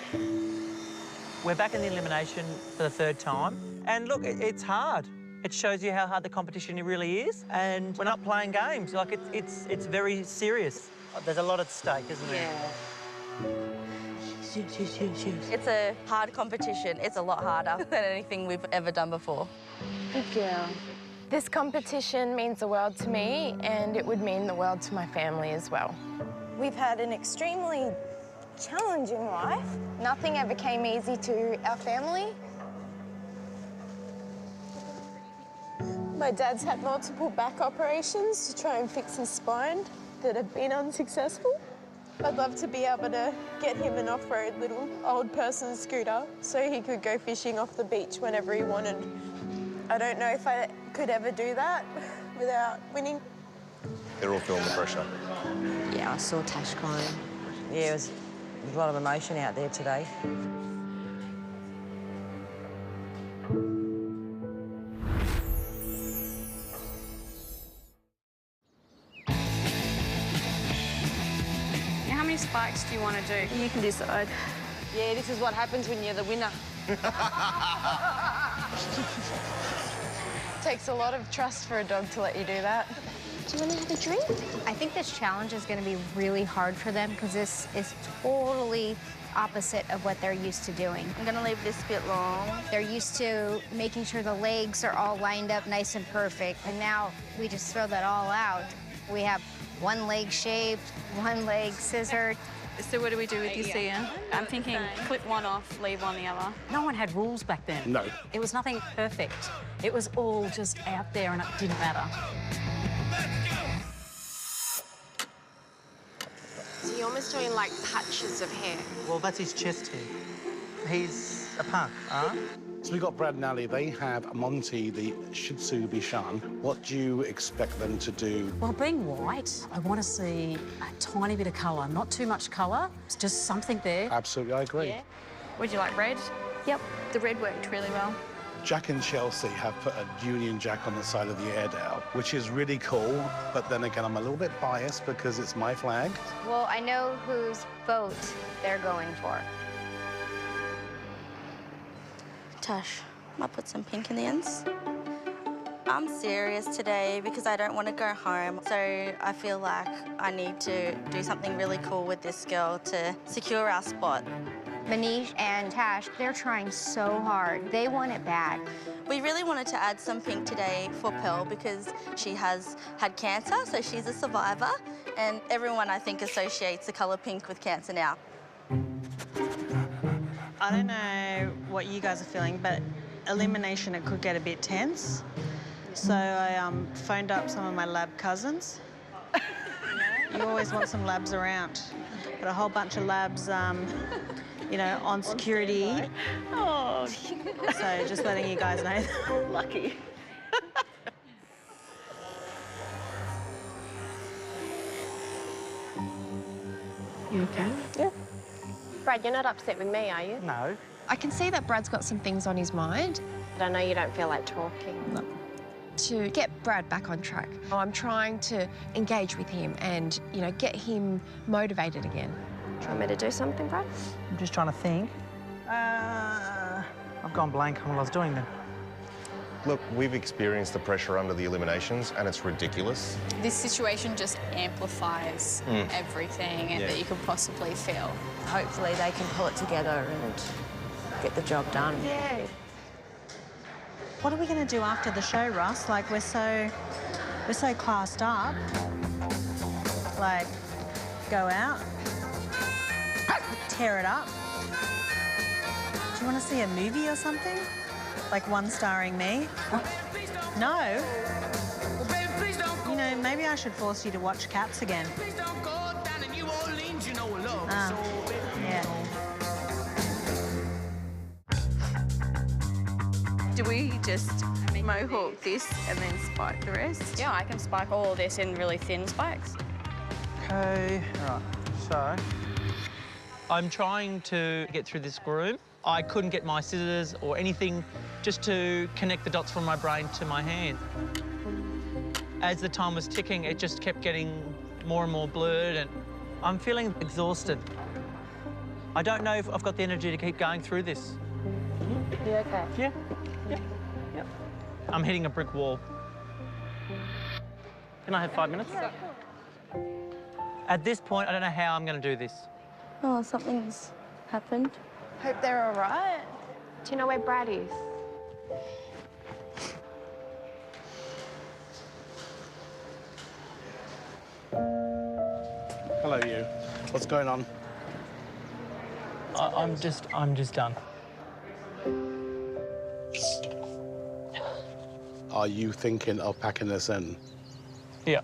We're back in the elimination for the 3rd time. And look, it's hard. It shows you how hard the competition really is. And we're not playing games. Like, it's very serious. There's a lot at stake, isn't there? Yeah. It's a hard competition. It's a lot harder than anything we've ever done before. Good girl. This competition means the world to me, and it would mean the world to my family as well. We've had an extremely challenging life. Nothing ever came easy to our family. My dad's had multiple back operations to try and fix his spine that have been unsuccessful. I'd love to be able to get him an off-road little old person scooter so he could go fishing off the beach whenever he wanted. I don't know if I could ever do that without winning. They're all feeling the pressure. Yeah, I saw Tash crying. Yeah, there's a lot of emotion out there today. How many spikes do you want to do? You can decide. Yeah, this is what happens when you're the winner. Takes a lot of trust for a dog to let you do that. Do you want to have a drink? I think this challenge is going to be really hard for them because this is totally opposite of what they're used to doing. I'm gonna leave this bit long. They're used to making sure the legs are all lined up nice and perfect, and now we just throw that all out. We have 1 leg shaved, 1 leg scissored. So what do we do with your Sia? I'm thinking clip one off, leave one the other. No one had rules back then. No. It was nothing perfect. It was all just out there and it didn't matter. So you're almost doing like patches of hair. Well, that's his chest hair. He's a punk, huh? So we got Brad and Ali. They have Monty, the Shih Tzu Bichon. What do you expect them to do? Well, being white, I want to see a tiny bit of colour, not too much colour. It's just something there. Absolutely, I agree. Yeah. Would you like red? Yep. The red worked really well. Jack and Chelsea have put a Union Jack on the side of the Airedale, which is really cool. But then again, I'm a little bit biased because it's my flag. Well, I know whose boat they're going for. Tash, I might put some pink in the ends. I'm serious today because I don't want to go home. So I feel like I need to do something really cool with this girl to secure our spot. Manish and Tash, they're trying so hard. They want it bad. We really wanted to add some pink today for Pearl because she has had cancer, so she's a survivor. And everyone, I think, associates the colour pink with cancer now. I don't know what you guys are feeling, but elimination, it could get a bit tense. So I phoned up some of my lab cousins. You always want some labs around. Got a whole bunch of labs, you know, on security. Oh. So just letting you guys know. Lucky. Okay. Yeah. Brad, you're not upset with me, are you? No. I can see that Brad's got some things on his mind, but I know you don't feel like talking. No. To get Brad back on track, I'm trying to engage with him and, you know, get him motivated again. Do you want me to do something, Brad? I'm just trying to think. I've gone blank on what I was doing then. Look, we've experienced the pressure under the eliminations and it's ridiculous. This situation just amplifies everything that you could possibly feel. Hopefully they can pull it together and get the job done. Yeah. What are we going to do after the show, Russ? Like, we're so classed up. Like, go out, tear it up. Do you want to see a movie or something? Like one starring me? No. You know, maybe I should force you to watch Cats again. Yeah. Do we just mohawk this and then spike the rest? Yeah, I can spike all of this in really thin spikes. Okay, right, so I'm trying to get through this groom. I couldn't get my scissors or anything just to connect the dots from my brain to my hand. As the time was ticking, it just kept getting more and more blurred and I'm feeling exhausted. I don't know if I've got the energy to keep going through this. You okay? Yeah. I'm hitting a brick wall. Can I have 5 minutes? At this point, I don't know how I'm going to do this. Oh, something's happened. Hope they're all right. Do you know where Brad is? Hello, you. What's going on? I'm just done. Are you thinking of packing this in? Yeah.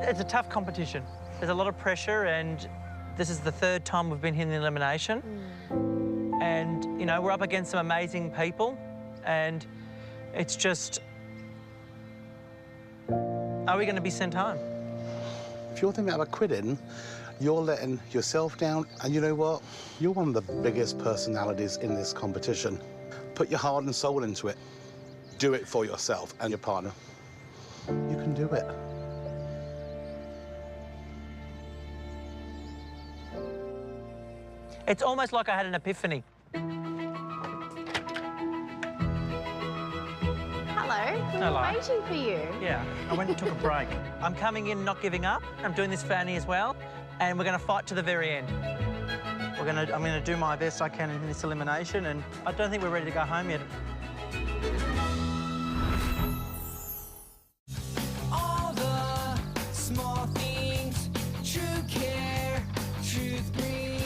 It's a tough competition. There's a lot of pressure and this is the third time we've been here in the elimination. And, you know, we're up against some amazing people and it's just, are we going to be sent home? If you're thinking about quitting, you're letting yourself down. And you know what? You're one of the biggest personalities in this competition. Put your heart and soul into it. Do it for yourself and your partner. You can do it. It's almost like I had an epiphany. Hello. Hello. I'm waiting for you. Yeah, I went and took a break. I'm coming in not giving up. I'm doing this for Annie as well, and we're going to fight to the very end. I'm going to do my best I can in this elimination, and I don't think we're ready to go home yet. All the small things, true care, truth brings.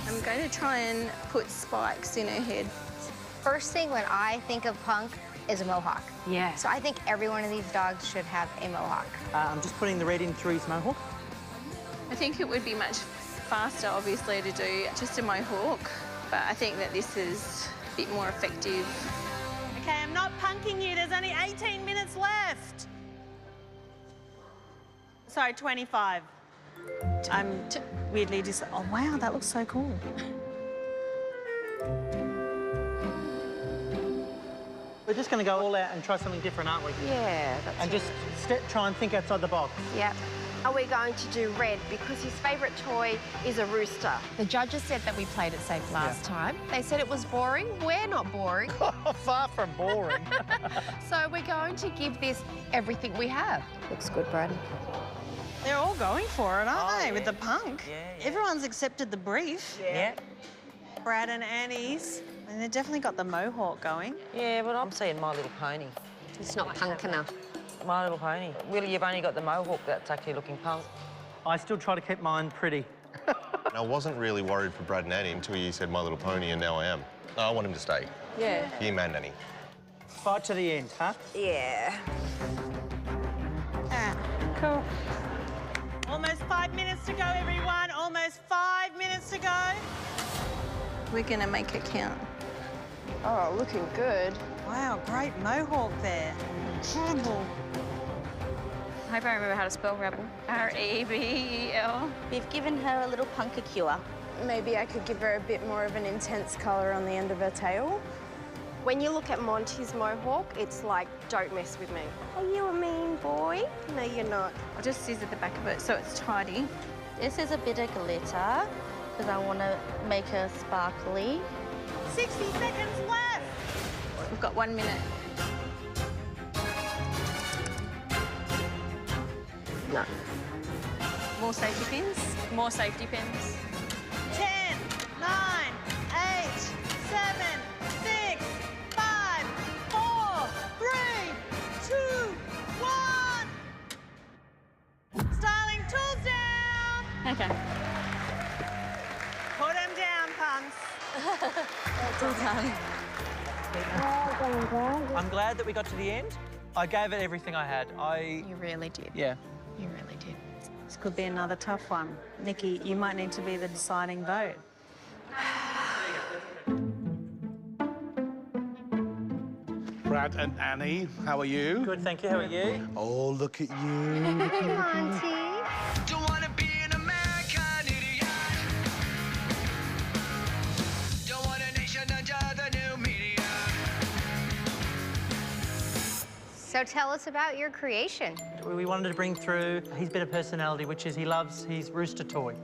I'm going to try and put spikes in her head. First thing when I think of punk is a mohawk. Yeah. So I think every one of these dogs should have a mohawk. I'm just putting the red in through his mohawk. I think it would be much faster, obviously, to do just a mohawk, but I think that this is a bit more effective. Okay, I'm not punking you. There's only 18 minutes left. Sorry, 25. I'm weirdly just... Oh, wow, that looks so cool. We're just going to go all out and try something different, aren't we? Yeah, that's And just try and think outside the box. Yep. Are we going to do red because his favourite toy is a rooster? The judges said that we played it safe last time. They said it was boring. We're not boring. Far from boring. So we're going to give this everything we have. Looks good, Brad. They're all going for it, aren't they, with the punk? Yeah. Everyone's accepted the brief. Yeah. Brad and Annie's. And they've definitely got the mohawk going. Yeah, but I'm seeing My Little Pony. It's not punk enough. My Little Pony. Willie, you've only got the mohawk that's actually looking punk. I still try to keep mine pretty. I wasn't really worried for Brad and Annie until you said My Little Pony, and now I am. No, I want him to stay. Yeah. Him and Annie. Fight to the end, huh? Yeah. Cool. Almost 5 minutes to go, everyone. Almost 5 minutes to go. We're going to make it count. Oh, looking good. Wow, great mohawk there. Incredible. I hope I remember how to spell rebel. R-E-B-E-L. We've given her a little puncacure. Maybe I could give her a bit more of an intense colour on the end of her tail. When you look at Monty's mohawk, it's like, don't mess with me. Are you a mean boy? No, you're not. I'll just scissor the back of it so it's tidy. This is a bit of glitter because I want to make her sparkly. 60 seconds left. We've got 1 minute. No. More safety pins. More safety pins. 10, 9, 8, 7, 6, 5, 4, 3, 2, 1. Styling tools down. Okay. Put them down, punks. It's all done. I'm glad that we got to the end. I gave it everything I had. You really did. Yeah. You really did. This could be another tough one. Nikki, you might need to be the deciding vote. Brad and Annie, how are you? Good, thank you. How are you? Oh, look at you. Hey, Monty. Don't wanna be an American idiot. Don't want a nation under the new media. So tell us about your creation. We wanted to bring through his bit of personality, which is he loves his rooster toy.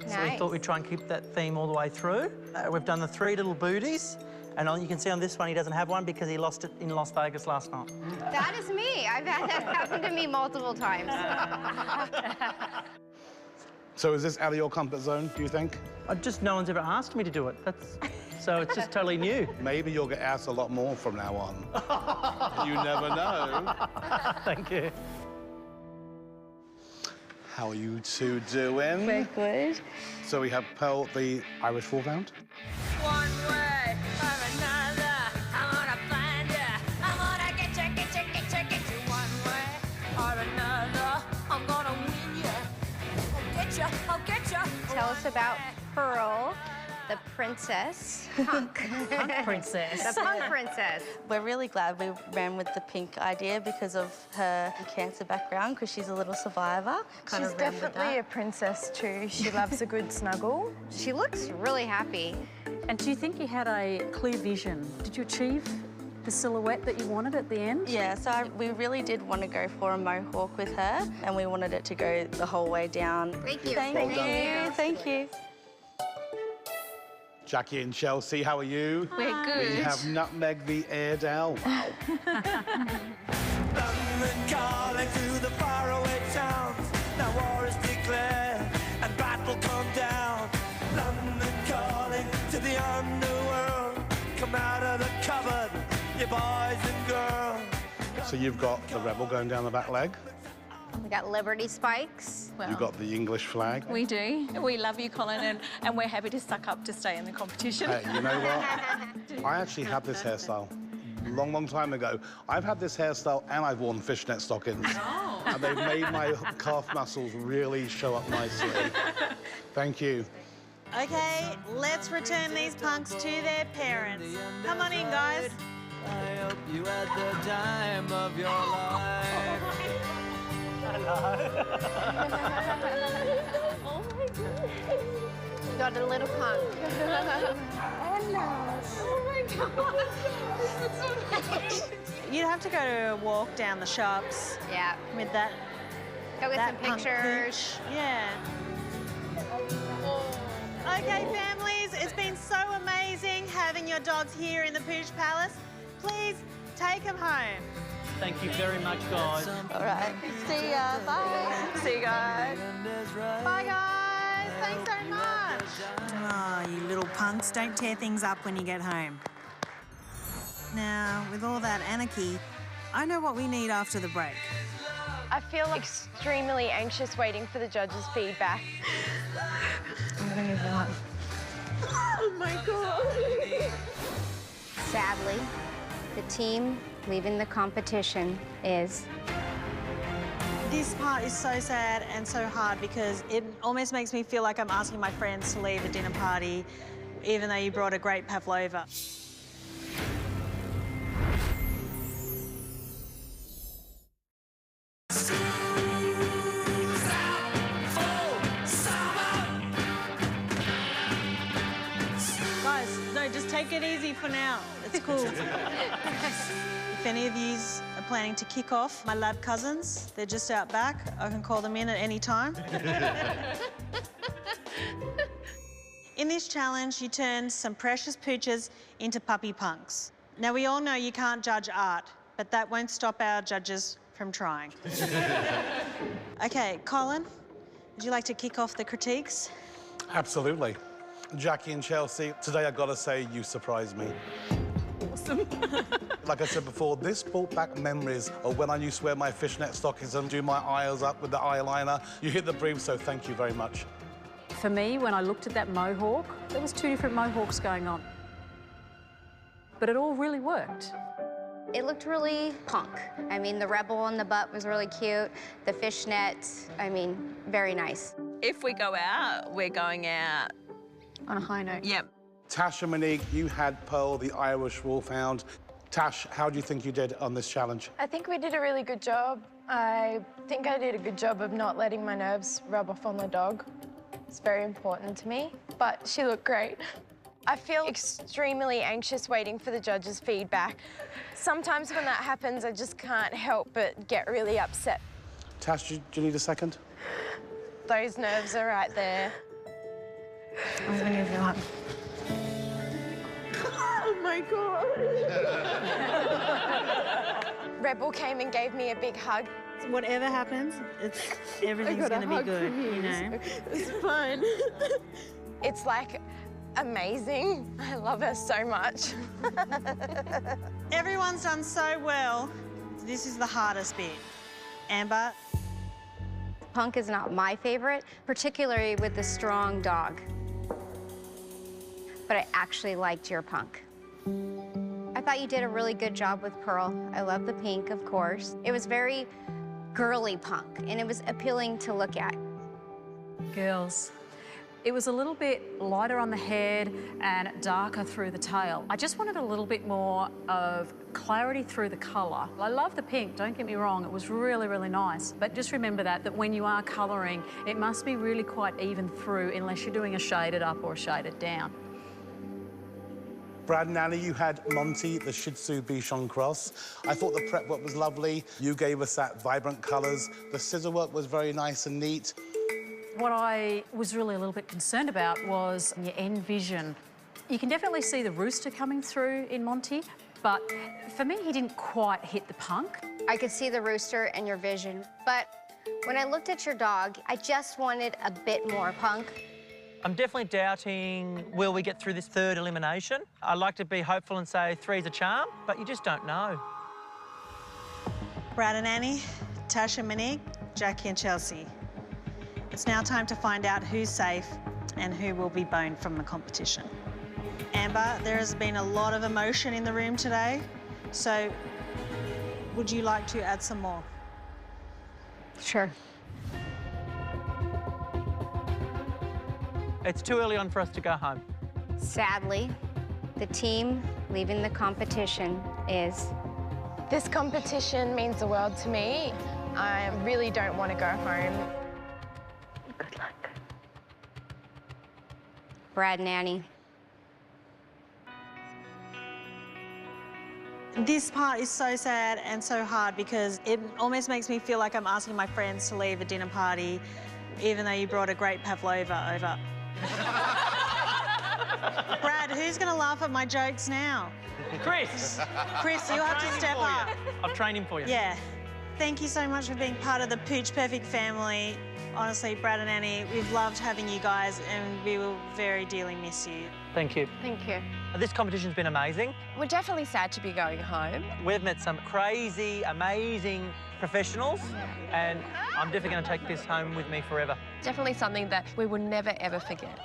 So we Nice. thought we'd try and keep that theme all the way through. We've done the 3 little booties, and you can see on this one he doesn't have one because he lost it in Las Vegas last night. That is me. I've had that happen to me multiple times. So is this out of your comfort zone, do you think? Just no one's ever asked me to do it. So it's just totally new. Maybe you'll get asked a lot more from now on. You never know. Thank you. How are you two doing? We're good. So we have Pearl, the Irish Wolfhound. One way or another, I'm gonna find ya. I'm gonna get you. One way or another, I'm gonna win ya. I'll get ya. Tell us about Pearl, the princess. Punk. Punk princess. The punk princess. We're really glad we ran with the pink idea because of her cancer background, because she's a little survivor. She's definitely a princess too. She loves a good snuggle. She looks really happy. And do you think you had a clear vision? Did you achieve the silhouette that you wanted at the end? Yeah, so we really did want to go for a mohawk with her, and we wanted it to go the whole way down. Thank you. Thank you. Thank you. Jackie and Chelsea, how are you? We're good. We have Nutmeg the Airedale. Wow. London calling to the faraway towns. Now war is declared and battle come down. London calling to the underworld. Come out of the cupboard, you boys and girls. So you've got the rebel going down the back leg. We got Liberty Spikes. You've got the English flag. We do. We love you, Colin, and we're happy to suck up to stay in the competition. Hey, you know what? I actually had this hairstyle a long, long time ago. I've had this hairstyle and I've worn fishnet stockings. Oh. And they've made my calf muscles really show up nicely. Thank you. Okay, let's return these punks to their parents. Come on in, guys. I hope you had the time of your life. Oh my God. You got a little punk. Oh my God. You'd have to go to a walk down the shops. Yeah. With that. Go get that some punk pictures. Pooch. Yeah. Okay, families, it's been so amazing having your dogs here in the Pooch Palace. Please take them home. Thank you very much, guys. All right. See ya. Bye. See you guys. Bye, guys. Thanks so much. Oh, you little punks, don't tear things up when you get home. Now, with all that anarchy, I know what we need after the break. I feel extremely anxious waiting for the judges' feedback. I'm gonna give up. Oh my God. Sadly, the team leaving the competition is... This part is so sad and so hard because it almost makes me feel like I'm asking my friends to leave a dinner party, even though you brought a great pavlova. Soon No, just take it easy for now. It's cool. If any of yous are planning to kick off, my lab cousins, they're just out back. I can call them in at any time. In this challenge, you turn some precious pooches into puppy punks. Now, we all know you can't judge art, but that won't stop our judges from trying. OK, Colin, would you like to kick off the critiques? Absolutely. Jackie and Chelsea, today I've got to say you surprised me. Awesome. Like I said before, this brought back memories of when I used to wear my fishnet stockings and do my eyes up with the eyeliner. You hit the brief, so thank you very much. For me, when I looked at that mohawk, there was 2 different mohawks going on. But it all really worked. It looked really punk. I mean, the rebel on the butt was really cute. The fishnet, I mean, very nice. If we go out, we're going out on a high note. Yep. Tash and Monique, you had Pearl, the Irish Wolfhound. Tash, how do you think you did on this challenge? I think we did a really good job. I think I did a good job of not letting my nerves rub off on the dog. It's very important to me, but she looked great. I feel extremely anxious waiting for the judges' feedback. Sometimes when that happens, I just can't help but get really upset. Tash, do you need a second? Those nerves are right there. I was going to feel like... Oh my God. Rebel came and gave me a big hug. Whatever happens, everything's going to be good, you know? It's fine. It's like amazing. I love her so much. Everyone's done so well. This is the hardest bit. Amber? Punk is not my favorite, particularly with the strong dog. But I actually liked your punk. I thought you did a really good job with Pearl. I love the pink, of course. It was very girly punk, and it was appealing to look at. Girls, it was a little bit lighter on the head and darker through the tail. I just wanted a little bit more of clarity through the colour. I love the pink, don't get me wrong, it was really, really nice. But just remember that when you are colouring, it must be really quite even through unless you're doing a shaded up or a shaded down. Brad and Annie, you had Monty, the Shih Tzu Bichon Cross. I thought the prep work was lovely. You gave us that vibrant colours. The scissor work was very nice and neat. What I was really a little bit concerned about was your end vision. You can definitely see the rooster coming through in Monty, but for me, he didn't quite hit the punk. I could see the rooster and your vision, but when I looked at your dog, I just wanted a bit more punk. I'm definitely doubting, will we get through this 3rd elimination? I'd like to be hopeful and say 3's a charm, but you just don't know. Brad and Annie, Tash and Monique, Jackie and Chelsea. It's now time to find out who's safe and who will be boned from the competition. Amber, there has been a lot of emotion in the room today, so would you like to add some more? Sure. It's too early on for us to go home. Sadly, the team leaving the competition is... This competition means the world to me. I really don't want to go home. Good luck. Brad and Annie. This part is so sad and so hard because it almost makes me feel like I'm asking my friends to leave a dinner party, even though you brought a great pavlova over. Brad, who's going to laugh at my jokes now? Chris! Chris, you have to step up. I'll train him for you. Yeah. Thank you so much for being part of the Pooch Perfect family. Honestly, Brad and Annie, we've loved having you guys and we will very dearly miss you. Thank you. Thank you. This competition's been amazing. We're definitely sad to be going home. We've met some crazy, amazing professionals, and I'm definitely going to take this home with me forever. Definitely something that we will never, ever forget.